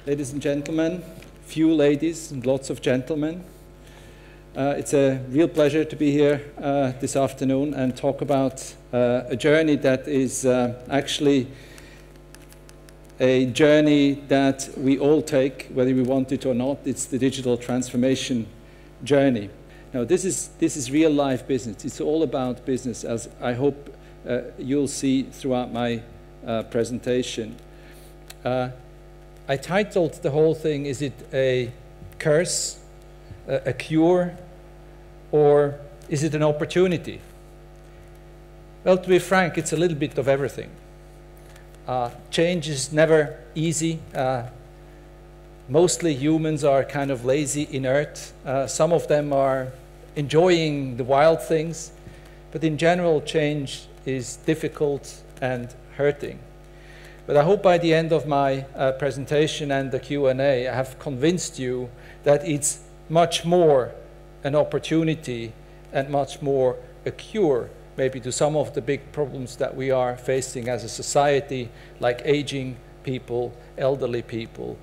Ladies and gentlemen, few ladies and lots of gentlemen. It's a real pleasure to be here this afternoon and talk about a journey that is actually a journey that we all take, whether we want it or not. It's the digital transformation journey. Now, this is real life business. It's all about business, as I hope you'll see throughout my presentation. I titled the whole thing, is it a curse, a cure, or is it an opportunity? Well, to be frank, it's a little bit of everything. Change is never easy. Mostly humans are kind of lazy, inert. Some of them are enjoying the wild things, but in general, change is difficult and hurting. But I hope by the end of my presentation and the Q&A, I have convinced you that it's much more an opportunity and much more a cure, maybe, to some of the big problems that we are facing as a society, like aging people, elderly people,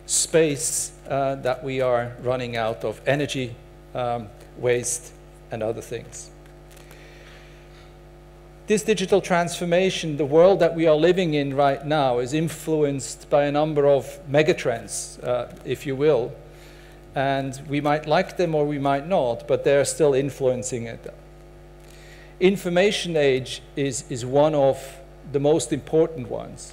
space that we are running out of, energy waste, and other things. This digital transformation, the world that we are living in right now, is influenced by a number of megatrends, if you will. And we might like them or we might not, but they're still influencing it. Information age is one of the most important ones.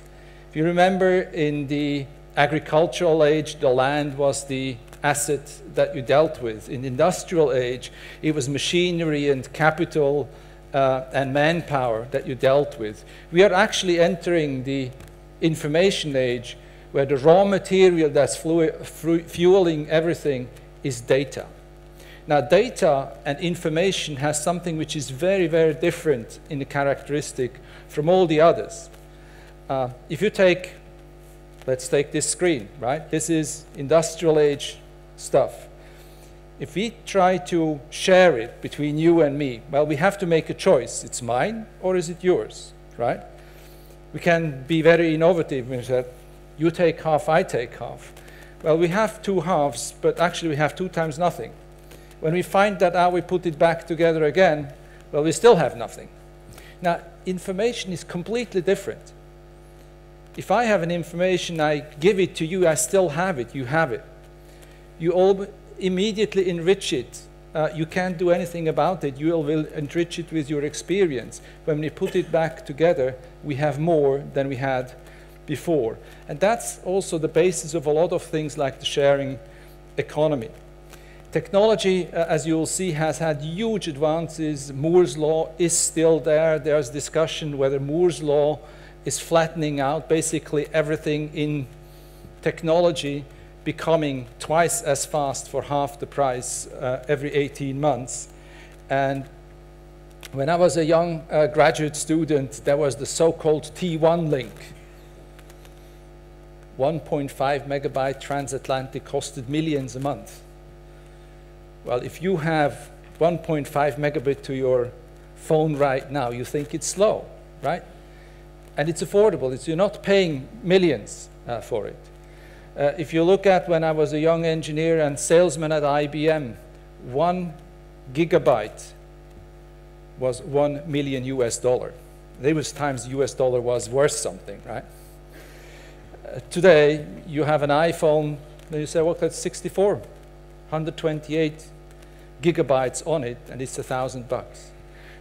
If you remember, in the agricultural age, the land was the asset that you dealt with. In the industrial age, it was machinery and capital and manpower that you dealt with. We are actually entering the information age, where the raw material that's fueling everything is data. Now, data and information has something which is very, very different in the characteristic from all the others. If you take, let's take this screen, right? This is industrial age stuff. If we try to share it between you and me, well, we have to make a choice. It's mine or is it yours, right? We can be very innovative and say, you take half, I take half. Well, we have two halves, but actually we have 2 times nothing. When we find that out, we put it back together again, well, we still have nothing. Now, information is completely different. If I have an information, I give it to you, I still have it, you have it. You all immediately enrich it. You can't do anything about it. You will enrich it with your experience. When we put it back together, we have more than we had before. And that's also the basis of a lot of things like the sharing economy. Technology, as you will see, has had huge advances. Moore's law is still there. There's discussion whether Moore's law is flattening out, basically everything in technology becoming twice as fast for half the price every 18 months. And when I was a young graduate student, there was the so-called T1 link. 1.5 megabyte transatlantic costed millions a month. Well, if you have 1.5 megabit to your phone right now, you think it's slow, right? And it's affordable. You're not paying millions for it. If you look at when I was a young engineer and salesman at IBM, 1 gigabyte was $1 million US. There was times the US dollar was worth something, right? Today, you have an iPhone, and you say, well, that's 64, 128 gigabytes on it, and it's $1,000.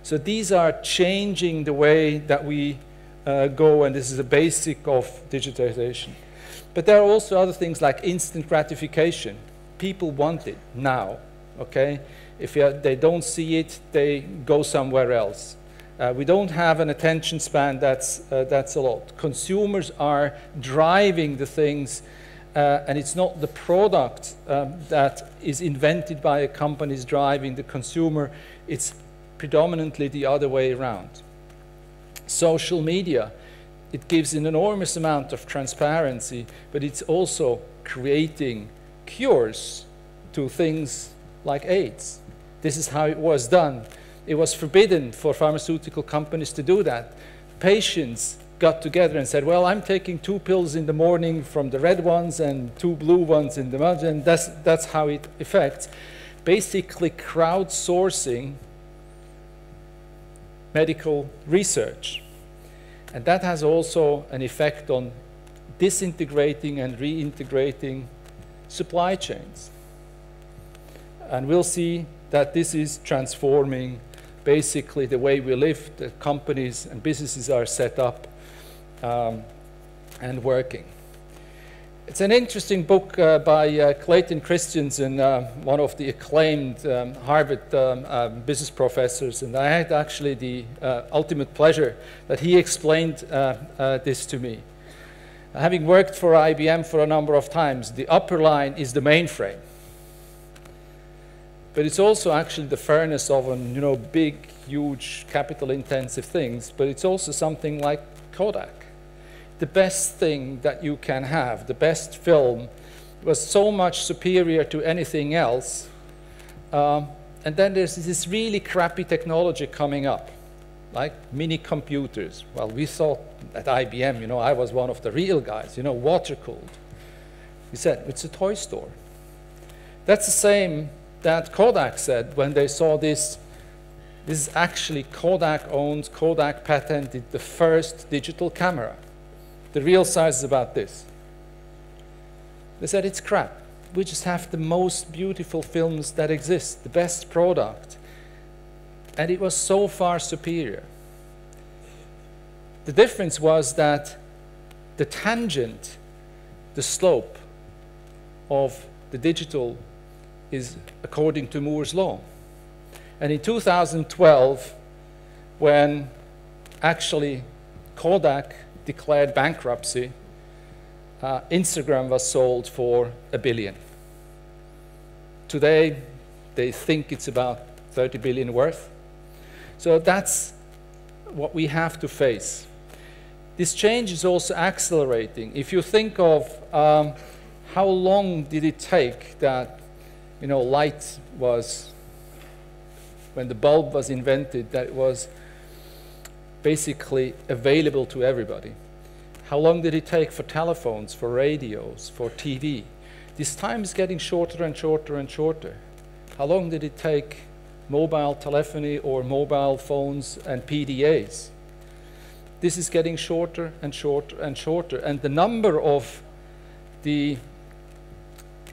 So these are changing the way that we go, and this is a basic of digitization. But there are also other things like instant gratification. People want it now, okay? If they don't see it, they go somewhere else. We don't have an attention span that's a lot. Consumers are driving the things, and it's not the product that is invented by a company is driving the consumer. It's predominantly the other way around. Social media, it gives an enormous amount of transparency, but it's also creating cures to things like AIDS. This is how it was done. It was forbidden for pharmaceutical companies to do that. Patients got together and said, well, I'm taking 2 pills in the morning from the red ones and 2 blue ones in the month, and that's how it affects. Basically crowdsourcing medical research. And that has also an effect on disintegrating and reintegrating supply chains. And we'll see that this is transforming basically the way we live, the companies and businesses are set up and working. It's an interesting book by Clayton Christensen, one of the acclaimed Harvard business professors, and I had actually the ultimate pleasure that he explained this to me. Having worked for IBM for a number of times, the upper line is the mainframe. But it's also actually the furnace of big, huge, capital-intensive things, but it's also something like Kodak. The best thing that you can have, the best film, was so much superior to anything else. And then there's this really crappy technology coming up, like mini computers. Well, we thought at IBM, I was one of the real guys, water-cooled. We said, it's a toy store. That's the same that Kodak said when they saw this. This is actually Kodak-owned, Kodak patented the first digital camera. The real size is about this. They said, it's crap. We just have the most beautiful films that exist, the best product. And it was so far superior. The difference was that the tangent, the slope of the digital is according to Moore's law. And in 2012, when actually Kodak declared bankruptcy, Instagram was sold for $1 billion. Today, they think it's about 30 billion worth. So that's what we have to face. This change is also accelerating. If you think of how long did it take that light was, when the bulb was invented, that it was basically available to everybody. How long did it take for telephones, for radios, for TV? This time is getting shorter and shorter and shorter. How long did it take mobile telephony or mobile phones and PDAs? This is getting shorter and shorter and shorter, and the number of the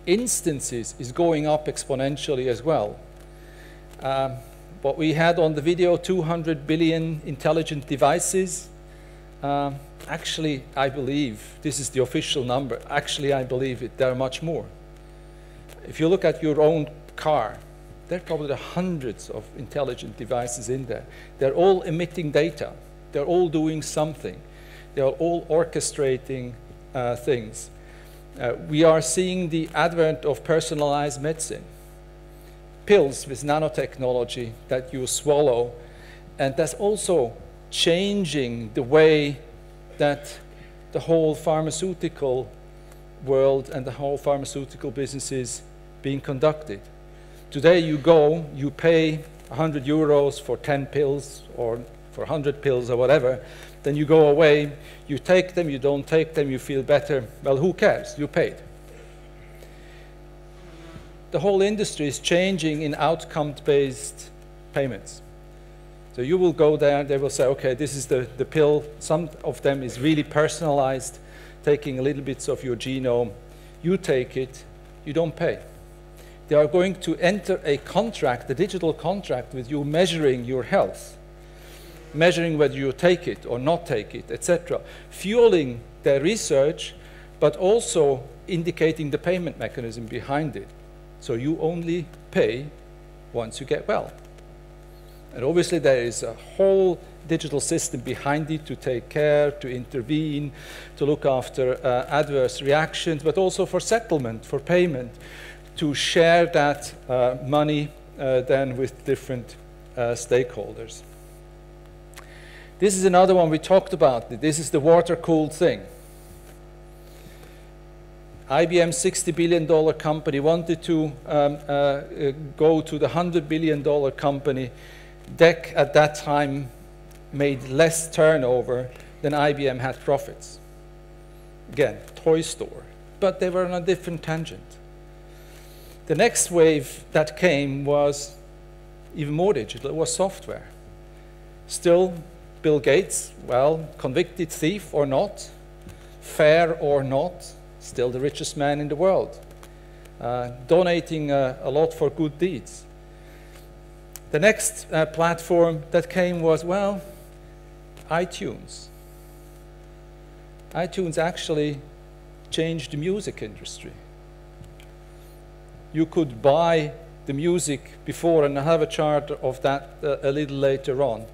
instances is going up exponentially as well. What we had on the video, 200 billion intelligent devices. Actually, I believe, this is the official number, actually I believe there are much more. If you look at your own car, there are probably hundreds of intelligent devices in there. They're all emitting data. They're all doing something. They're all orchestrating things. We are seeing the advent of personalized medicine. Pills with nanotechnology that you swallow, and that's also changing the way that the whole pharmaceutical world and the whole pharmaceutical business is being conducted. Today you go, you pay 100 euros for 10 pills or for 100 pills or whatever, then you go away, you take them, you don't take them, you feel better. Well, who cares? You paid. The whole industry is changing in outcome-based payments. So you will go there, they will say, okay, this is the pill. Some of them is really personalized, taking a little bits of your genome. You take it, you don't pay. They are going to enter a contract, a digital contract with you, measuring your health, measuring whether you take it or not take it, etc., fueling their research, but also indicating the payment mechanism behind it. So you only pay once you get well. And obviously there is a whole digital system behind it to take care, to intervene, to look after adverse reactions, but also for settlement, for payment, to share that money then with different stakeholders. This is another one we talked about. This is the water-cooled thing. IBM, $60 billion company, wanted to go to the $100 billion company. DEC at that time made less turnover, then IBM had profits. Again, toy store. But they were on a different tangent. The next wave that came was even more digital. It was software. Still, Bill Gates, well, convicted thief or not, fair or not, still the richest man in the world, donating a lot for good deeds. The next platform that came was, well, iTunes. iTunes actually changed the music industry. You could buy the music before, and I have a chart of that a little later on.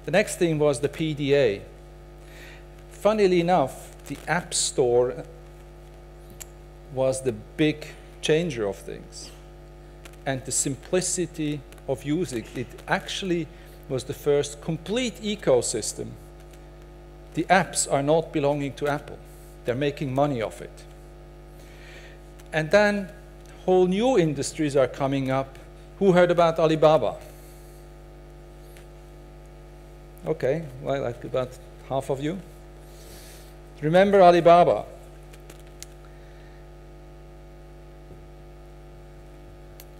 The next thing was the PDA. Funnily enough, the App Store was the big changer of things. And the simplicity of using it actually was the first complete ecosystem. The apps are not belonging to Apple. They're making money off it. And then whole new industries are coming up. Who heard about Alibaba? Okay, well, like about half of you. Remember Alibaba?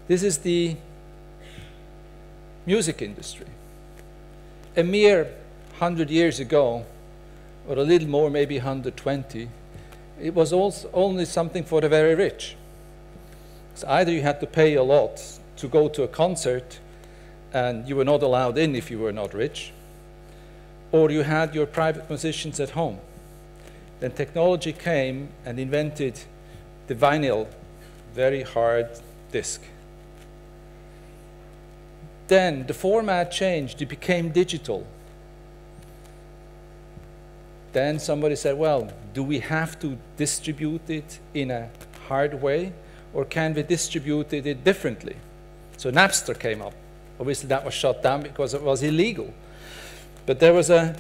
This is the music industry. A mere 100 years ago, or a little more, maybe 120, it was also only something for the very rich. So either you had to pay a lot to go to a concert, and you were not allowed in if you were not rich, or you had your private musicians at home. Then technology came and invented the vinyl, very hard disc. Then the format changed, it became digital. Then somebody said, well, do we have to distribute it in a hard way, or can we distribute it differently? So Napster came up. Obviously that was shut down because it was illegal. But there was a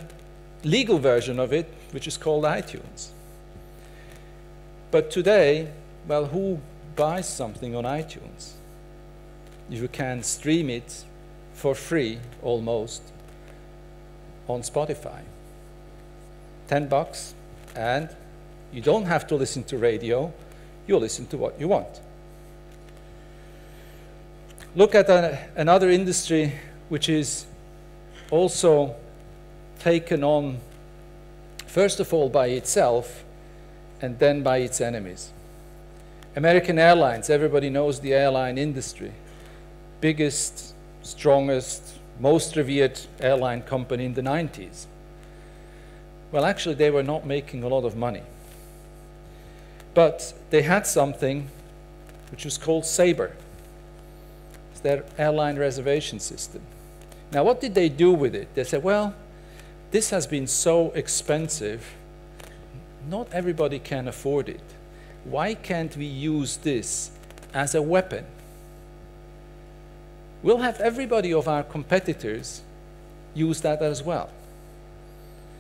legal version of it, which is called iTunes. But today, well, who buys something on iTunes? You can stream it for free, almost, on Spotify. $10, and you don't have to listen to radio, you listen to what you want. Look at another industry which is also taken on, first of all, by itself, and then by its enemies. American Airlines, everybody knows the airline industry. Biggest, strongest, most revered airline company in the 90s. Well, actually, they were not making a lot of money. But they had something which was called Sabre. It's their airline reservation system. Now, what did they do with it? They said, well, this has been so expensive, not everybody can afford it. Why can't we use this as a weapon? We'll have everybody of our competitors use that as well.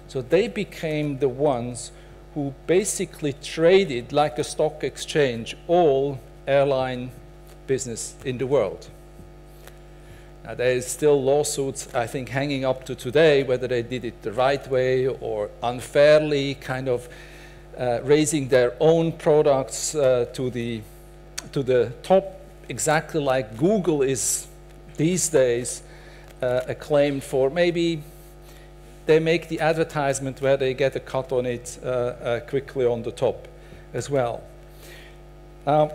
So they became the ones who basically traded, like a stock exchange, all airline business in the world. Now, there is still lawsuits, I think, hanging up to today, whether they did it the right way or unfairly, kind of raising their own products to the top, exactly like Google is these days acclaimed for. Maybe they make the advertisement where they get a cut on it quickly on the top as well. Now,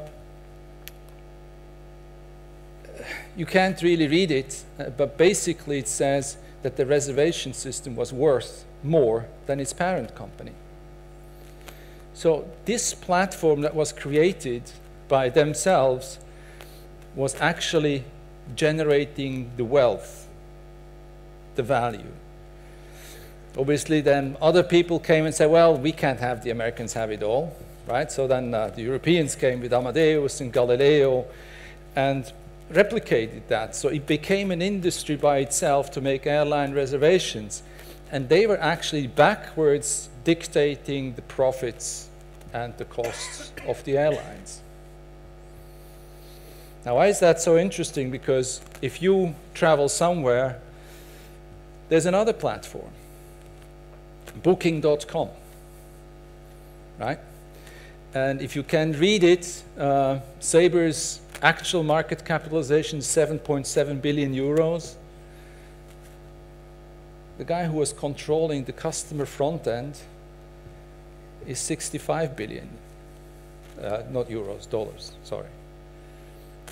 you can't really read it, but basically it says that the reservation system was worth more than its parent company. So this platform that was created by themselves was actually generating the wealth, the value. Obviously, then other people came and said, well, we can't have the Americans have it all, right? So then the Europeans came with Amadeus and Galileo and replicated that. So it became an industry by itself to make airline reservations. And they were actually backwards dictating the profits and the costs of the airlines. Now, why is that so interesting? Because if you travel somewhere, there's another platform. Booking.com, right? And if you can read it, Saber's actual market capitalization is 7.7 billion euros. The guy who was controlling the customer front end is 65 billion. Not euros, dollars, sorry.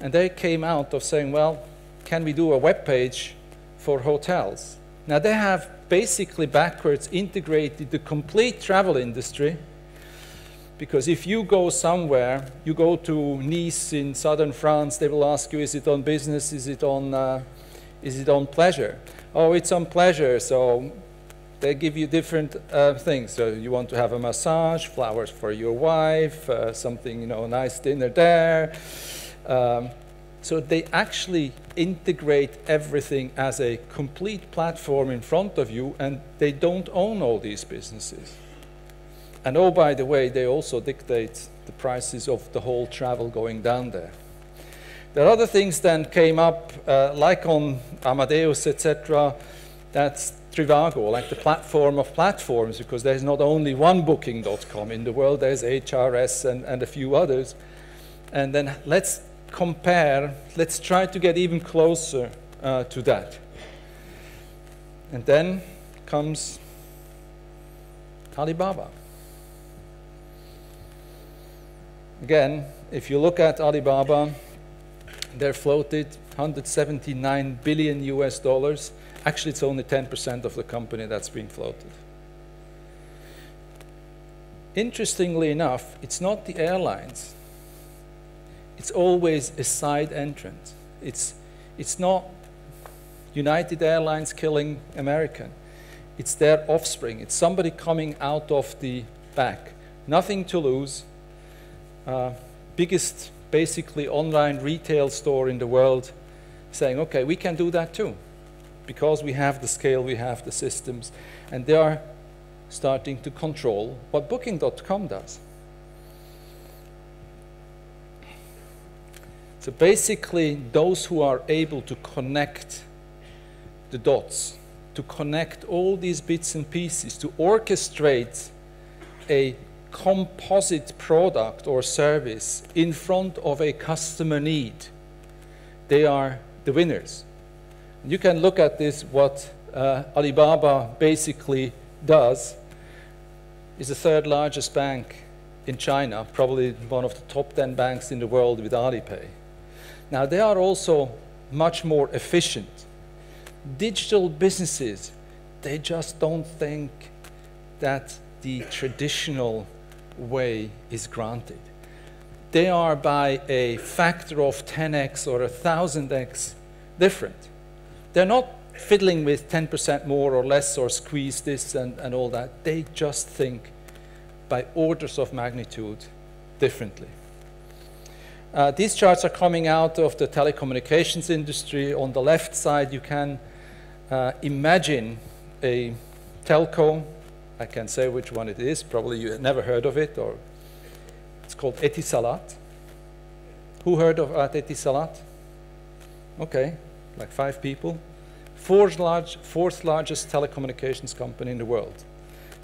And they came out of saying, well, can we do a web page for hotels? Now they have basically backwards integrated the complete travel industry, because if you go somewhere, you go to Nice in southern France, they will ask you, is it on business, is it on pleasure? Oh, it's on pleasure, so they give you different things. So you want to have a massage, flowers for your wife, something, you know, a nice dinner there. So they actually integrate everything as a complete platform in front of you, and they don't own all these businesses. And oh, by the way, they also dictate the prices of the whole travel going down there. There are other things then came up, like on Amadeus, etc. That's Trivago, like the platform of platforms, because there's not only one Booking.com in the world, there's HRS and a few others. And then let's compare, let's try to get even closer to that. And then comes Alibaba. Again, if you look at Alibaba, they're floated 179 billion US dollars. Actually, it's only 10% of the company that's been floated. Interestingly enough, it's not the airlines. It's always a side entrant. It's not United Airlines killing American. It's their offspring. It's somebody coming out of the back. Nothing to lose. Biggest, basically, online retail store in the world, saying, okay, we can do that too, because we have the scale, we have the systems, and they are starting to control what Booking.com does. So basically, those who are able to connect the dots, to connect all these bits and pieces, to orchestrate a composite product or service in front of a customer need, they are the winners. You can look at this, what Alibaba basically does is the third largest bank in China, probably one of the top 10 banks in the world with Alipay. Now they are also much more efficient. Digital businesses, they just don't think that the traditional way is granted. They are by a factor of 10x or 1,000x different. They're not fiddling with 10% more or less or squeeze this and all that. They just think by orders of magnitude differently. These charts are coming out of the telecommunications industry. On the left side, you can imagine a telco. I can say which one it is. Probably you have never heard of it, or it's called Etisalat. Who heard of Etisalat? Okay, like 5 people. Fourth largest telecommunications company in the world.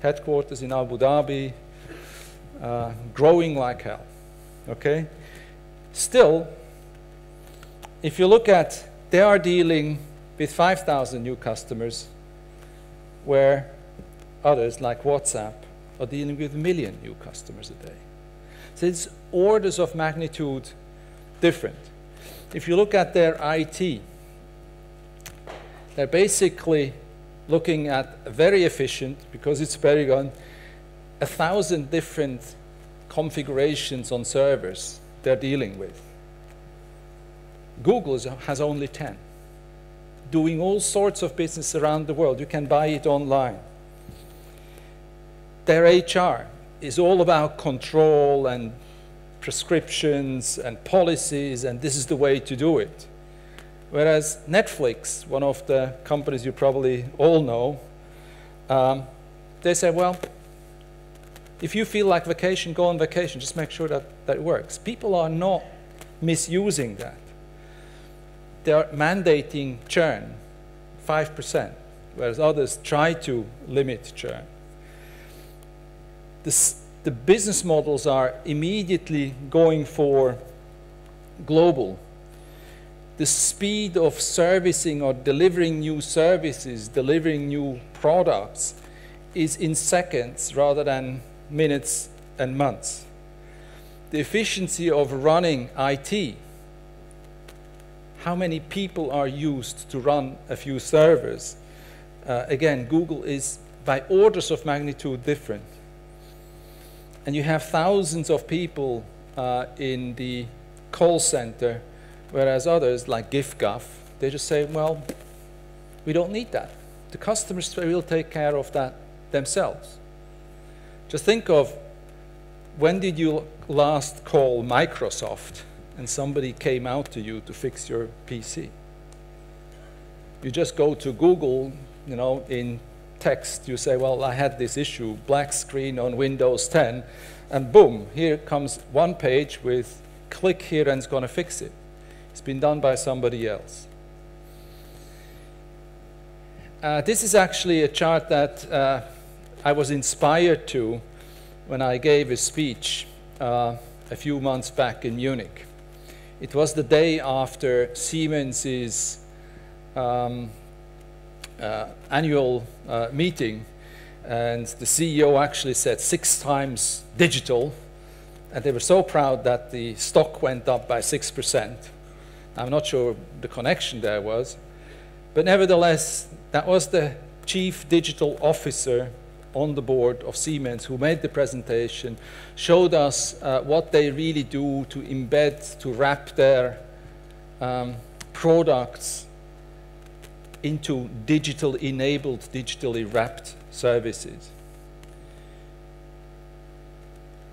Headquarters in Abu Dhabi, growing like hell. Okay. Still, if you look at, they are dealing with 5,000 new customers, where others, like WhatsApp, are dealing with 1 million new customers a day. So it's orders of magnitude different. If you look at their IT, they're basically looking at very efficient, because it's Perigon, 1,000 different configurations on servers they're dealing with. Google has only 10, doing all sorts of business around the world. You can buy it online. Their HR is all about control and prescriptions and policies, and this is the way to do it. Whereas Netflix, one of the companies you probably all know, they say, well, if you feel like vacation, go on vacation. Just make sure that that works. People are not misusing that. They are mandating churn, 5%, whereas others try to limit churn. the business models are immediately going for global. The speed of servicing or delivering new services, delivering new products is in seconds rather than minutes and months. The efficiency of running IT, how many people are used to run a few servers? Again, Google is by orders of magnitude different. And you have thousands of people in the call center, whereas others, like GiffGuff, they just say, well, we don't need that. The customers will take care of that themselves. Just think of, when did you last call Microsoft and somebody came out to you to fix your PC? You just go to Google, you know, in text, you say, well, I had this issue, black screen on Windows 10, and boom, here comes one page with click here and it's going to fix it. It's been done by somebody else. This is actually a chart that I was inspired to when I gave a speech a few months back in Munich. It was the day after Siemens's annual meeting, and the CEO actually said 6 times digital, and they were so proud that the stock went up by 6%. I'm not sure the connection there was, but nevertheless, that was the chief digital officer on the board of Siemens who made the presentation, showed us what they really do to embed, to wrap their products into digital-enabled, digitally wrapped services.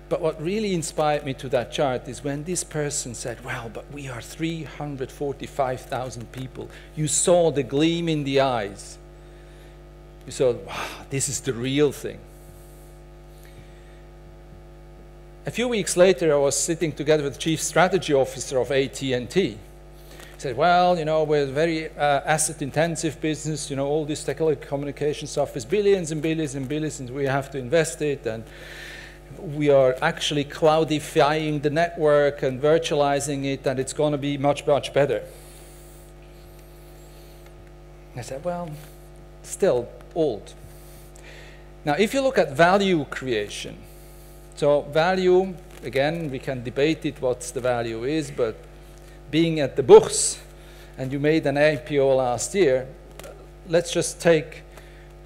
But what really inspired me to that chart is when this person said, well, but we are 345,000 people. You saw the gleam in the eyes. You saw, wow, this is the real thing. A few weeks later, I was sitting together with the chief strategy officer of AT&T. He said, well, you know, we're a very asset-intensive business. You know, all this telecommunication stuff is billions and billions and billions, and we have to invest it. And we are actually cloudifying the network and virtualizing it, and it's going to be much, much better. I said, well, still old. Now, if you look at value creation, so value, again, we can debate it, what the value is, but being at the Bourse, and you made an IPO last year, let's just take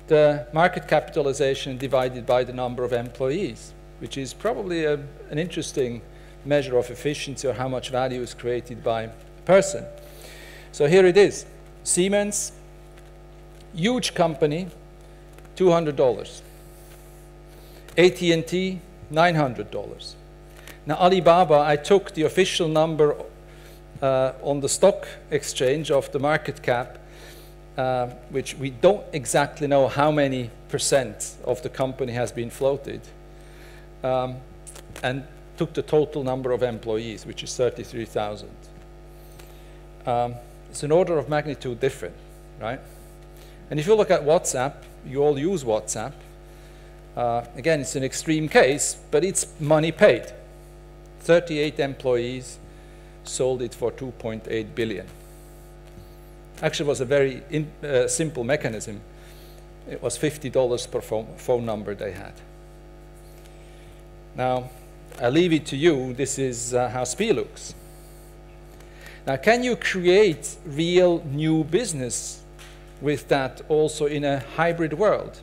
the market capitalization divided by the number of employees, which is probably an interesting measure of efficiency or how much value is created by a person. So here it is. Siemens, huge company, $200. AT&T, $900. Now Alibaba, I took the official number on the stock exchange of the market cap, which we don't exactly know how many % of the company has been floated, and took the total number of employees, which is 33,000. It's an order of magnitude different, right? And if you look at WhatsApp, you all use WhatsApp. Again, it's an extreme case, but it's money paid. 38 employees sold it for 2.8 billion. Actually, it was a very simple mechanism. It was $50 per phone number they had. Now, I leave it to you. This is how SPIE looks. Now, can you create real new business with that also in a hybrid world?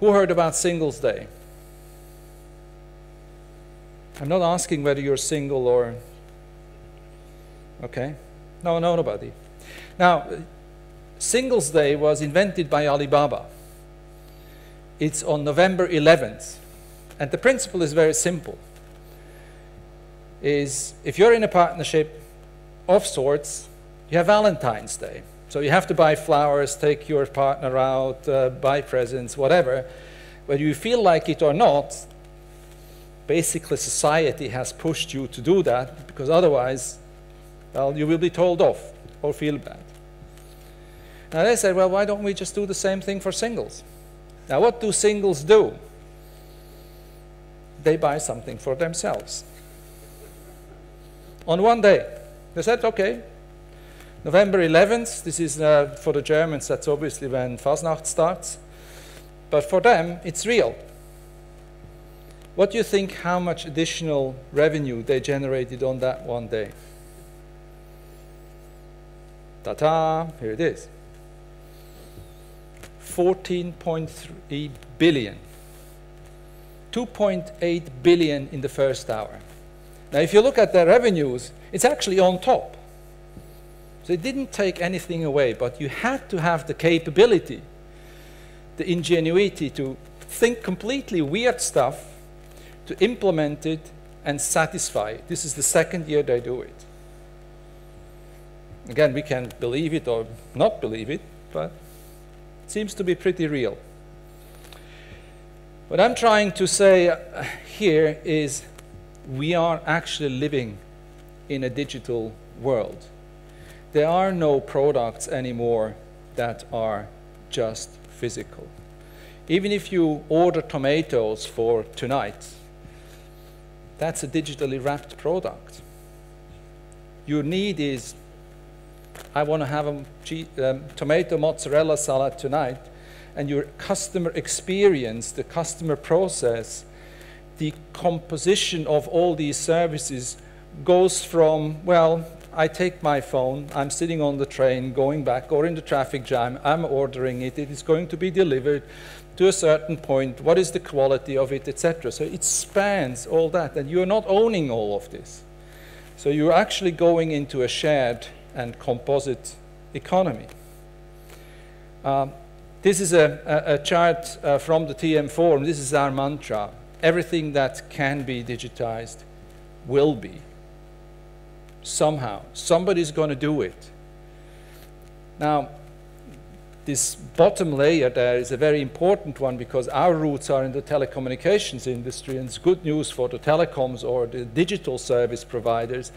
Who heard about Singles Day? I'm not asking whether you're single or... Okay. No, nobody. Now, Singles Day was invented by Alibaba. It's on November 11th. And the principle is very simple. Is if you're in a partnership of sorts, you have Valentine's Day. So you have to buy flowers, take your partner out, buy presents, whatever. Whether you feel like it or not, basically society has pushed you to do that, because otherwise, well, you will be told off or feel bad. Now they said, well, why don't we just do the same thing for singles? Now what do singles do? they buy something for themselves. On one day, they said, okay, November 11th, this is for the Germans, that's obviously when Fasnacht starts. But for them, it's real. What do you think how much additional revenue they generated on that one day? Ta-ta, here it is. 14.3 billion. 2.8 billion in the first hour. Now, if you look at their revenues, it's actually on top. So it didn't take anything away, but you had to have the capability, the ingenuity to think completely weird stuff, to implement it and satisfy it. This is the second year they do it. Again, we can believe it or not believe it, but it seems to be pretty real. What I'm trying to say here is we are actually living in a digital world. There are no products anymore that are just physical. Even if you order tomatoes for tonight, that's a digitally wrapped product. Your need is, I want to have a tomato mozzarella salad tonight, and your customer experience, the customer process, the composition of all these services goes from, well, I take my phone, I'm sitting on the train, going back, or in the traffic jam, I'm ordering it, it is going to be delivered to a certain point, what is the quality of it, etc. So it spans all that, and you're not owning all of this. So you're actually going into a shared and composite economy. This is a chart from the TM Forum. This is our mantra. Everything that can be digitized will be. Somehow. Somebody's going to do it. Now, this bottom layer there is a very important one because our roots are in the telecommunications industry, and it's good news for the telecoms or the digital service providers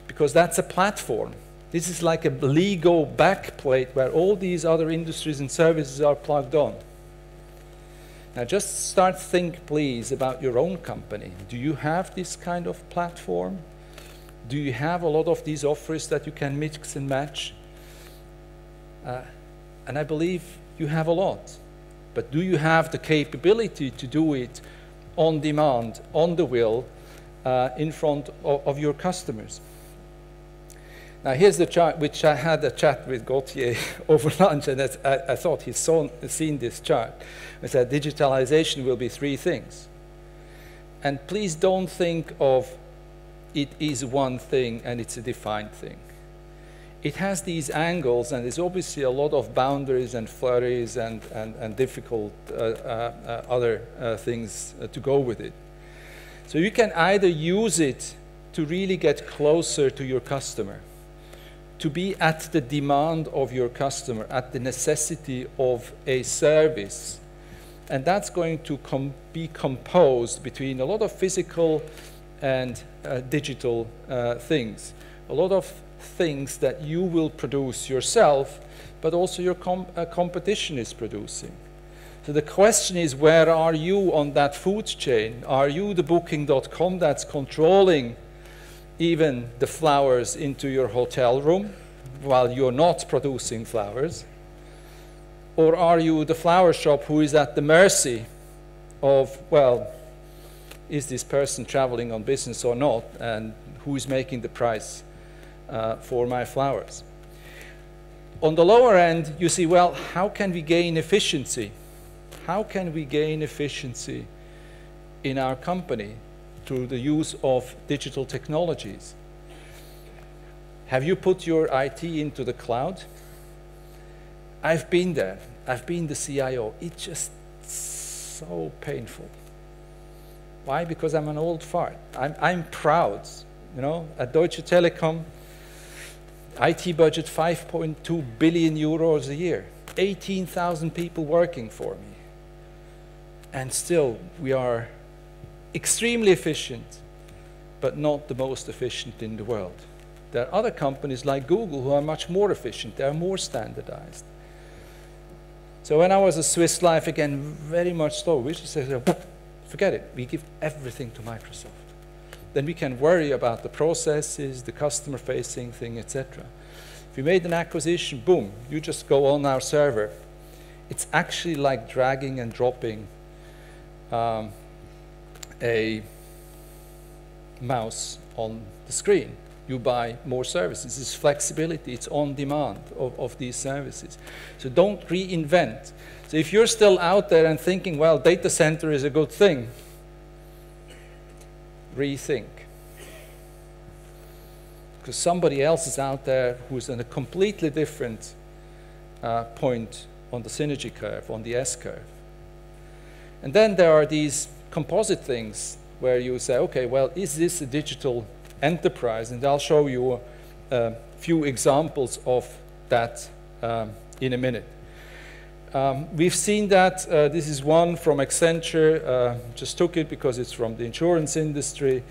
because that's a platform. This is like a Lego backplate where all these other industries and services are plugged on. Now just start think, please, about your own company. Do you have this kind of platform? Do you have a lot of these offers that you can mix and match? And I believe you have a lot. But do you have the capability to do it on demand, on the will, in front of your customers? Now here's the chart, which I had a chat with Gauthier over lunch, and I thought he'd seen this chart. I said digitalization will be three things. And please don't think of it is one thing and it's a defined thing. It has these angles, and there's obviously a lot of boundaries and flurries and difficult other things to go with it. So you can either use it to really get closer to your customer, to be at the demand of your customer, at the necessity of a service. And that's going to be composed between a lot of physical and digital things. A lot of things that you will produce yourself, but also your competition is producing. So the question is, where are you on that food chain? Are you the Booking.com that's controlling even the flowers into your hotel room while you're not producing flowers? Or are you the flower shop who is at the mercy of, well, is this person traveling on business or not, and who is making the price for my flowers? On the lower end, you see, well, how can we gain efficiency? How can we gain efficiency in our company through the use of digital technologies? Have you put your IT into the cloud? I've been there. I've been the CIO. It's just so painful. Why? Because I'm an old fart. I'm proud. You know, at Deutsche Telekom, IT budget 5.2 billion euros a year, 18,000 people working for me. And still, we are extremely efficient, but not the most efficient in the world. There are other companies like Google who are much more efficient. They are more standardized. So when I was a Swiss Life, again, very much slow, we just say Forget it. We give everything to Microsoft. Then we can worry about the processes, the customer-facing thing, etc. If we made an acquisition, boom, you just go on our server. It's actually like dragging and dropping a mouse on the screen. You buy more services. It's flexibility. It's on demand of these services. So don't reinvent. So if you're still out there and thinking, well, data center is a good thing, rethink. Because somebody else is out there who's in a completely different point on the synergy curve, on the S curve. And then there are these composite things where you say, okay, well, is this a digital enterprise? And I'll show you a few examples of that in a minute. We've seen that. This is one from Accenture. Just took it because it's from the insurance industry.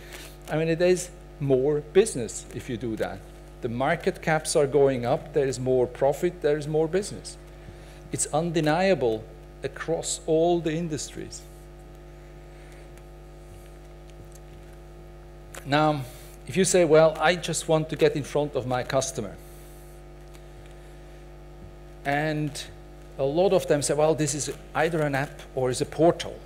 I mean, it is more business if you do that. The market caps are going up. There is more profit. There is more business. It's undeniable across all the industries. Now, if you say, well, I just want to get in front of my customer, and a lot of them say, well, this is either an app or is a portal.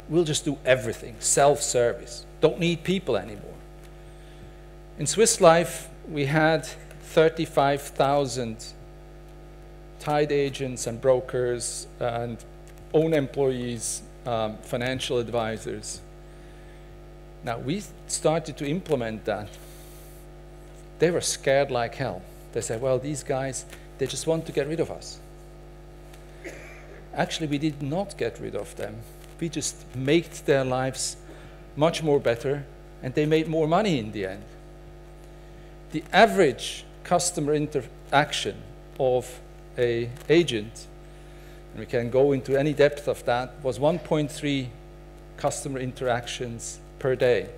We'll just do everything, self-service. Don't need people anymore. In Swiss Life, we had 35,000 tied agents and brokers and own employees, financial advisors. Now, we started to implement that. They were scared like hell. They said, well, these guys, they just want to get rid of us. Actually, we did not get rid of them. We just made their lives much more better, and they made more money in the end. The average customer interaction of an agent, and we can go into any depth of that, was 1.3 customer interactions per day.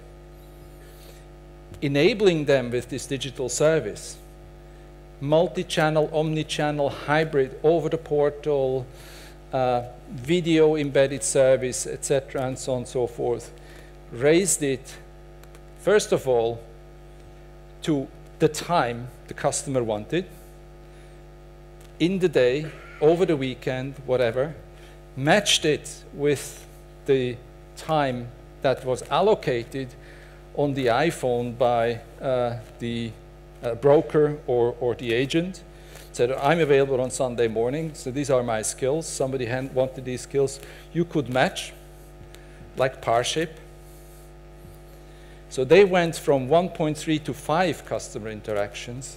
Enabling them with this digital service, multi-channel, omni-channel, hybrid, over the portal, video embedded service, etc., and so on and so forth, raised it, first of all, to the time the customer wanted, in the day, over the weekend, whatever, matched it with the time that was allocated on the iPhone by the broker or the agent. Said, I'm available on Sunday morning, so these are my skills. Somebody wanted these skills. You could match, like Parship. So they went from 1.3 to 5 customer interactions,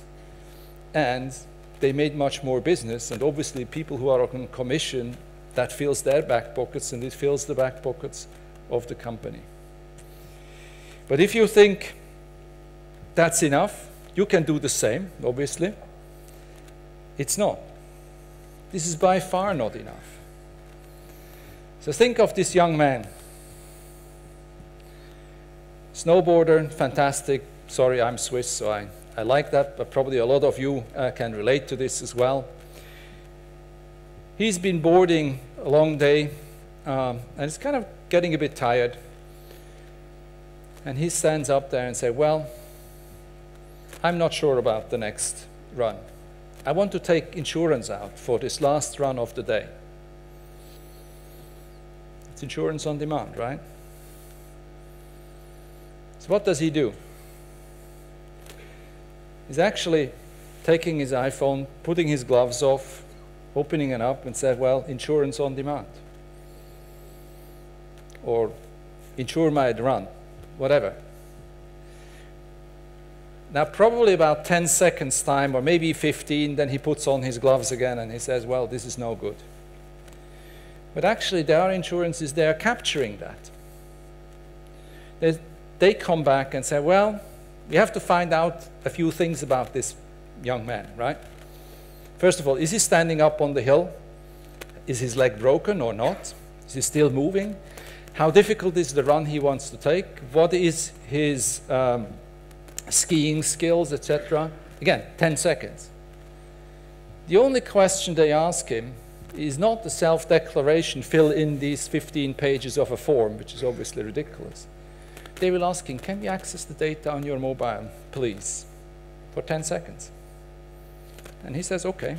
and they made much more business. And obviously, people who are on commission, that fills their back pockets, and it fills the back pockets of the company. But if you think that's enough, you can do the same, obviously. It's not. This is by far not enough. So think of this young man. Snowboarder, fantastic. Sorry, I'm Swiss, so I like that, but probably a lot of you can relate to this as well. He's been boarding a long day, and it's kind of getting a bit tired. And he stands up there and says, well, I'm not sure about the next run. I want to take insurance out for this last run of the day. It's insurance on demand, right? So what does he do? He's actually taking his iPhone, putting his gloves off, opening it up and said, well, insurance on demand. Or insure my run, whatever. Now, probably about 10 seconds time, or maybe 15, then he puts on his gloves again and he says, well, this is no good. But actually, their insurances, they are capturing that. They come back and say, well, we have to find out a few things about this young man, right? First of all, is he standing up on the hill? Is his leg broken or not? Is he still moving? How difficult is the run he wants to take? What is his skiing skills, etc.? Again, 10 seconds. The only question they ask him is not the self-declaration, fill in these 15 pages of a form, which is obviously ridiculous. They will ask him, can we access the data on your mobile, please, for 10 seconds? And he says, okay.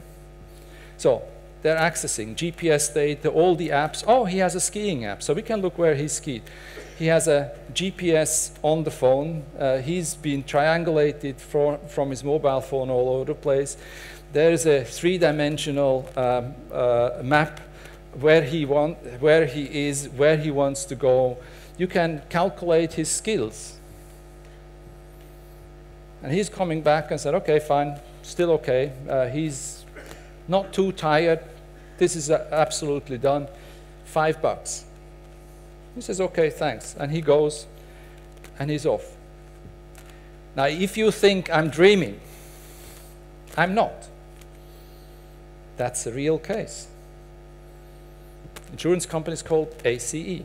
So they're accessing GPS data, all the apps. Oh, he has a skiing app, so we can look where he skied. He has a GPS on the phone. He's been triangulated from his mobile phone all over the place. There's a three-dimensional map where he is, where he wants to go. You can calculate his skills. And he's coming back and said, okay, fine, still okay. He's not too tired. This is absolutely done. $5. He says, okay, thanks. And he goes, and he's off. Now, if you think I'm dreaming, I'm not. That's a real case. Insurance company is called ACE.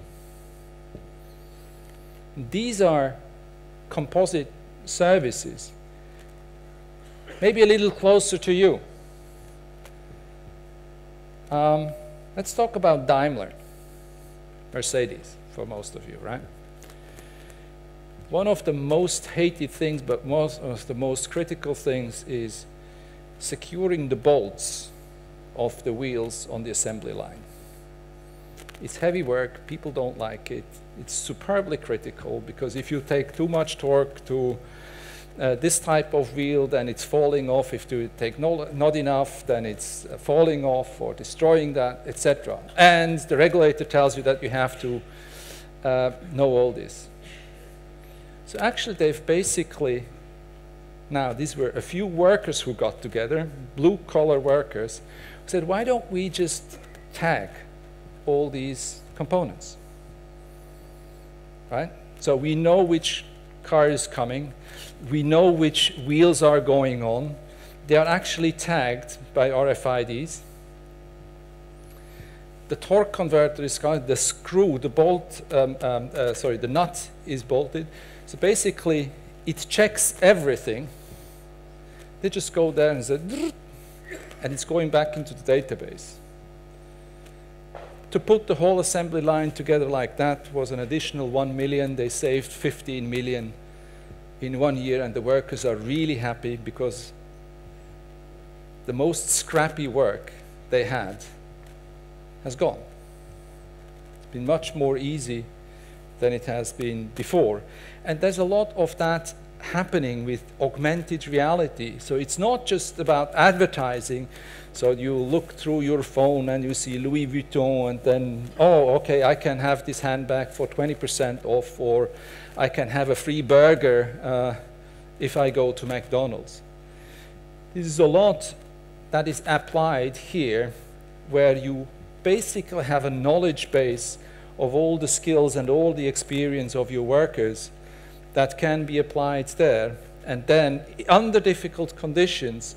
These are composite services, maybe a little closer to you. Let's talk about Daimler, Mercedes, for most of you, right? One of the most hated things, but most of the most critical things, is securing the bolts of the wheels on the assembly line. It's heavy work, people don't like it. It's superbly critical, because if you take too much torque to this type of wheel, then it's falling off. If you take not enough, then it's falling off or destroying that, etc. And the regulator tells you that you have to know all this. So actually they've basically, now these were a few workers who got together, blue-collar workers, who said, why don't we just tag all these components, right? So we know which car is coming, we know which wheels are going on, they are actually tagged by RFIDs. The torque converter is counted, the screw, the bolt, the nut is bolted. So basically, it checks everything. They just go there and say, and it's going back into the database. To put the whole assembly line together like that was an additional 1 million. They saved 15 million in 1 year, and the workers are really happy because the most scrappy work they had has gone. It's been much more easy than it has been before. And there's a lot of that happening with augmented reality. So it's not just about advertising. So you look through your phone and you see Louis Vuitton, and then, oh, okay, I can have this handbag for 20% off, or I can have a free burger if I go to McDonald's. This is a lot that is applied here, where you basically have a knowledge base of all the skills and all the experience of your workers that can be applied there, and then under difficult conditions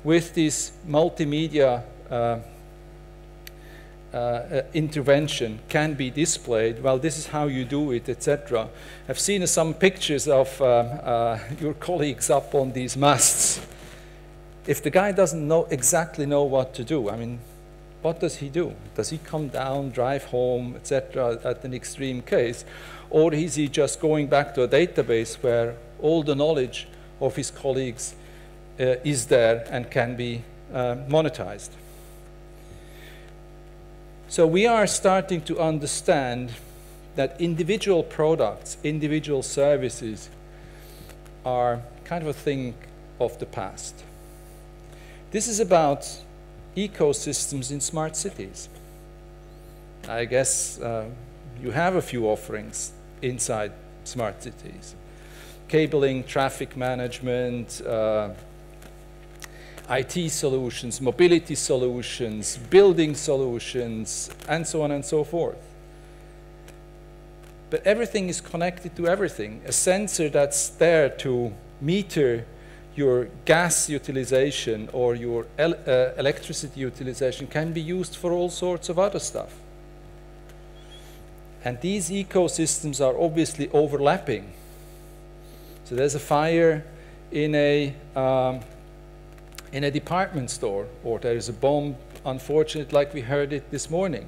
with this multimedia intervention can be displayed. Well, this is how you do it, etc. I've seen some pictures of your colleagues up on these masts. If the guy doesn't exactly know what to do, I mean, what does he do? Does he come down, drive home, etc., at an extreme case? Or is he just going back to a database where all the knowledge of his colleagues is there and can be monetized? So we are starting to understand that individual products, individual services are kind of a thing of the past. This is about ecosystems in smart cities. I guess you have a few offerings inside smart cities. Cabling, traffic management, IT solutions, mobility solutions, building solutions, and so on and so forth. But everything is connected to everything. A sensor that's there to meter your gas utilization or your electricity utilization can be used for all sorts of other stuff. And these ecosystems are obviously overlapping. So there's a fire in a department store, or there is a bomb unfortunate, like we heard it this morning.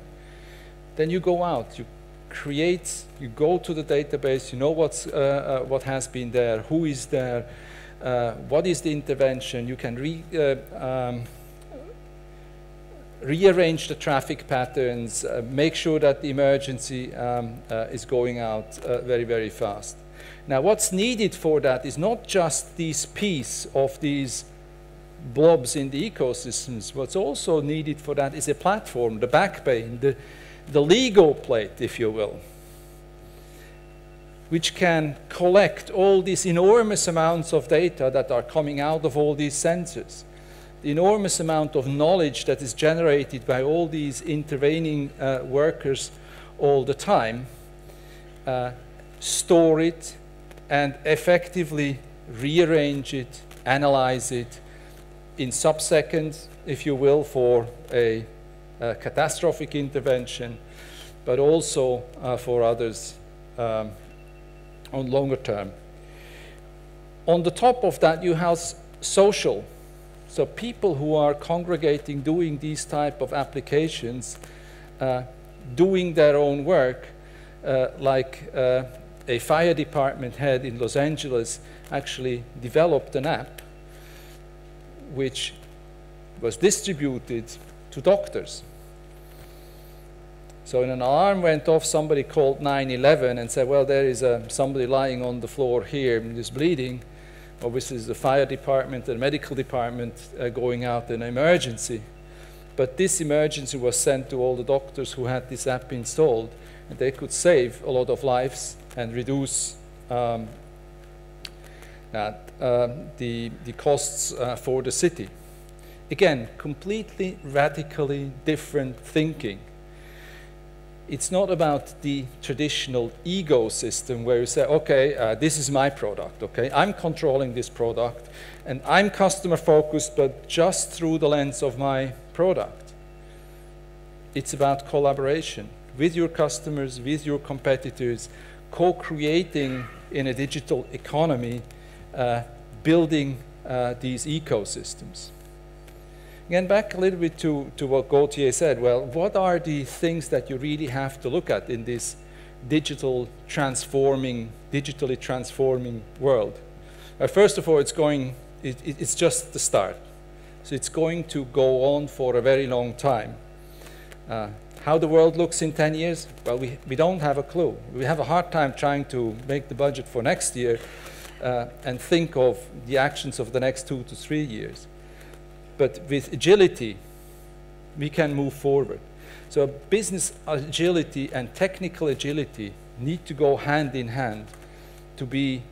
Then you go out, you create, you go to the database, you know what has been there, who is there, what is the intervention. You can rearrange the traffic patterns, make sure that the emergency is going out very, very fast. Now, what's needed for that is not just this piece of these blobs in the ecosystems. What's also needed for that is a platform, the backbone, the Lego plate, if you will, which can collect all these enormous amounts of data that are coming out of all these sensors, the enormous amount of knowledge that is generated by all these intervening workers all the time, store it, and effectively rearrange it, analyze it in sub-seconds, if you will, for a catastrophic intervention, but also for others on longer term. On the top of that, you have social. So people who are congregating, doing these type of applications, doing their own work, like a fire department head in Los Angeles actually developed an app which was distributed to doctors. So when an alarm went off, somebody called 911 and said, well, there is somebody lying on the floor here and is bleeding. Obviously, it's the fire department and medical department going out in an emergency. But this emergency was sent to all the doctors who had this app installed, and they could save a lot of lives and reduce the costs for the city. Again, completely radically different thinking. It's not about the traditional ecosystem where you say, okay, this is my product, okay? I'm controlling this product, and I'm customer focused, but just through the lens of my product. It's about collaboration with your customers, with your competitors, co-creating in a digital economy, building these ecosystems. Again, back a little bit to what Gauthier said. Well, what are the things that you really have to look at in this digitally transforming world? First of all, it's just the start. So it's going to go on for a very long time. How the world looks in 10 years? Well, we don't have a clue. We have a hard time trying to make the budget for next year and think of the actions of the next 2 to 3 years. But with agility, we can move forward. So business agility and technical agility need to go hand in hand to be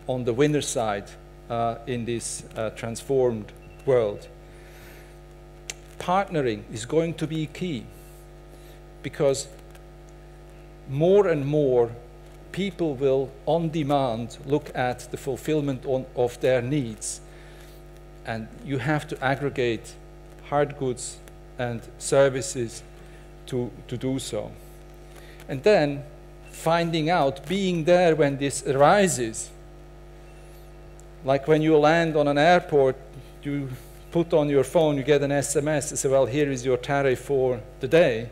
on the winner side in this transformed world. Partnering is going to be key, because more and more people will, on demand, look at the fulfillment of their needs. And you have to aggregate hard goods and services to do so. And then finding out, being there when this arises. Like when you land on an airport, you put on your phone, you get an SMS, and say, well, here is your tariff for the day.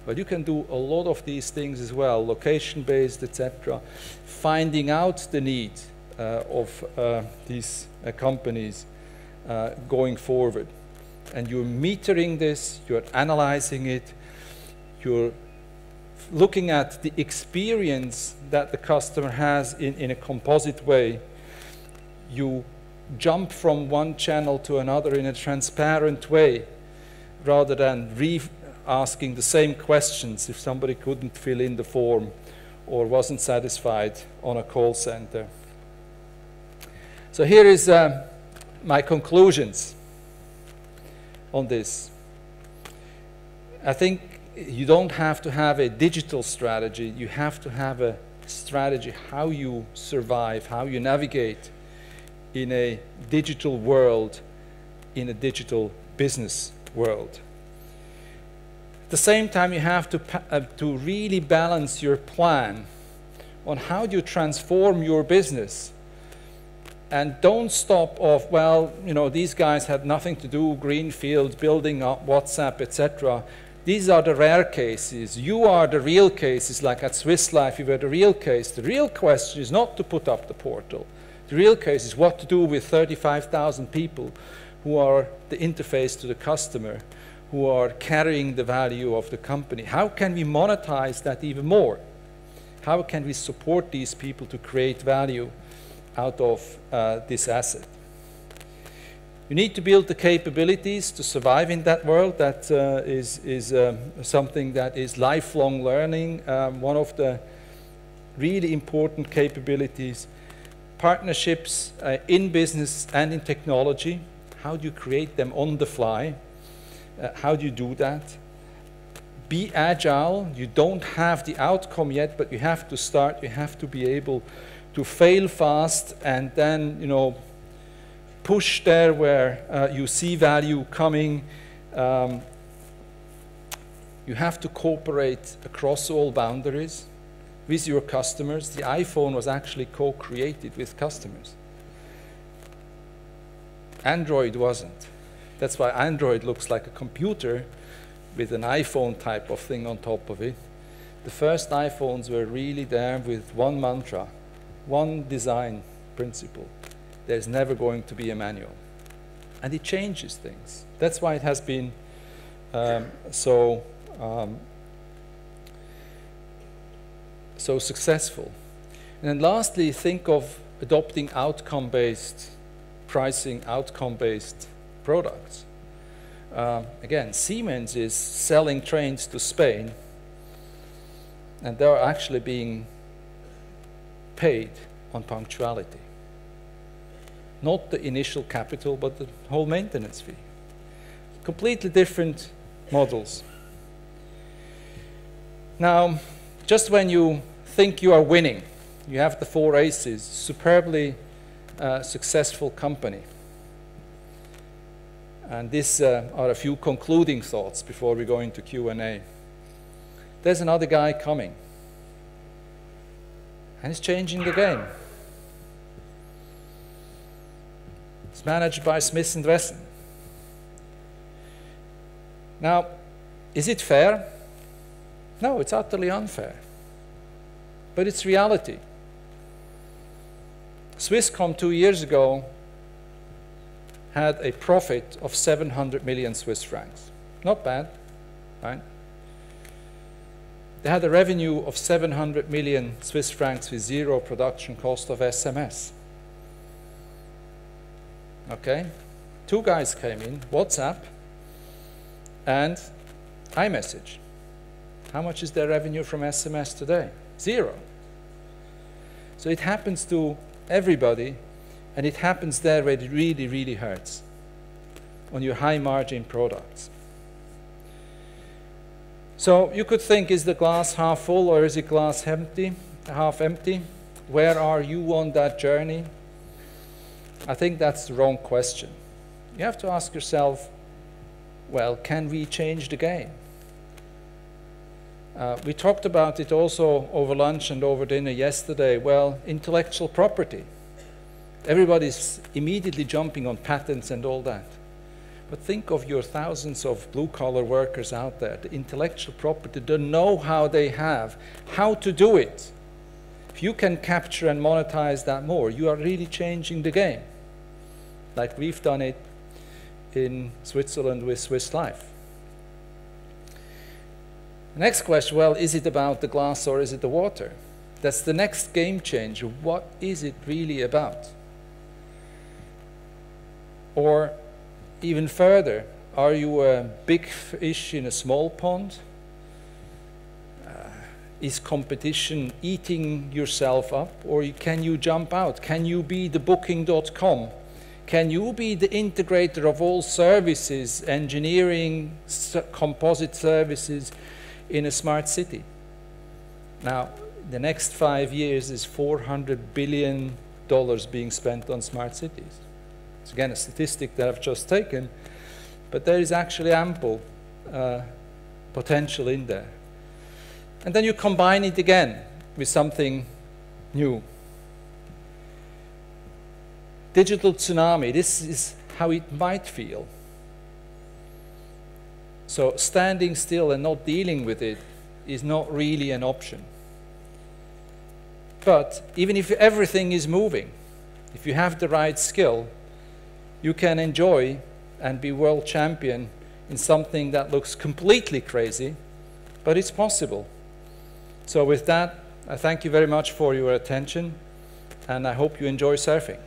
But you can do a lot of these things as well, location-based, etc. Finding out the need of these companies going forward. And you're metering this, you're analyzing it, you're looking at the experience that the customer has in a composite way. You jump from one channel to another in a transparent way, rather than asking the same questions if somebody couldn't fill in the form or wasn't satisfied on a call center. So here is my conclusions on this. I think you don't have to have a digital strategy. You have to have a strategy how you survive, how you navigate in a digital world, in a digital business world. At the same time, you have to really balance your plan on how do you transform your business And don't stop off, well, you know, these guys had nothing to do, greenfield, building up WhatsApp, etc. These are the rare cases. You are the real cases, like at Swiss Life, you were the real case. The real question is not to put up the portal. The real case is what to do with 35,000 people who are the interface to the customer, who are carrying the value of the company. How can we monetize that even more? How can we support these people to create value out of this asset? You need to build the capabilities to survive in that world. That is something that is lifelong learning. One of the really important capabilities. Partnerships in business and in technology. How do you create them on the fly? How do you do that? Be agile. You don't have the outcome yet, but you have to start. You have to be able to fail fast and then, you know, push there where you see value coming. You have to cooperate across all boundaries with your customers. The iPhone was actually co-created with customers. Android wasn't. That's why Android looks like a computer with an iPhone type of thing on top of it. The first iPhones were really there with one mantra, one design principle. There's never going to be a manual. And it changes things. That's why it has been so successful. And then lastly, think of adopting outcome-based pricing, outcome-based products. Again, Siemens is selling trains to Spain, and they're actually being paid on punctuality. Not the initial capital, but the whole maintenance fee. Completely different models. Now, just when you think you are winning, you have the 4 aces, superbly successful company. And these are a few concluding thoughts before we go into Q&A. There's another guy coming, and he's changing the game. It's managed by Smith & Wesson. Now, is it fair? No, it's utterly unfair. But it's reality. Swisscom 2 years ago had a profit of 700 million Swiss francs. Not bad, right? They had a revenue of 700 million Swiss francs with 0 production cost of SMS. Okay? 2 guys came in, WhatsApp and iMessage. How much is their revenue from SMS today? 0. So it happens to everybody, and it happens there where it really, really hurts, on your high margin products. So you could think, is the glass half full or is it glass empty, half empty? Where are you on that journey? I think that's the wrong question. You have to ask yourself, well, can we change the game? We talked about it also over lunch and over dinner yesterday. Well, intellectual property. Everybody's immediately jumping on patents and all that. But think of your thousands of blue-collar workers out there. The intellectual property, the know-how they have, how to do it. If you can capture and monetize that more, you are really changing the game. Like we've done it in Switzerland with Swiss Life. Next question, well, is it about the glass or is it the water? That's the next game changer. What is it really about? Or even further, are you a big fish in a small pond? Is competition eating yourself up, or can you jump out? Can you be the booking.com? Can you be the integrator of all services, engineering, composite services in a smart city? Now, the next 5 years is $400 billion being spent on smart cities. It's again a statistic that I've just taken, but there is actually ample potential in there. And then you combine it again with something new. digital tsunami, this is how it might feel. So standing still and not dealing with it is not really an option. But even if everything is moving, if you have the right skill, you can enjoy and be world champion in something that looks completely crazy, but it's possible. So with that, I thank you very much for your attention, and I hope you enjoy surfing.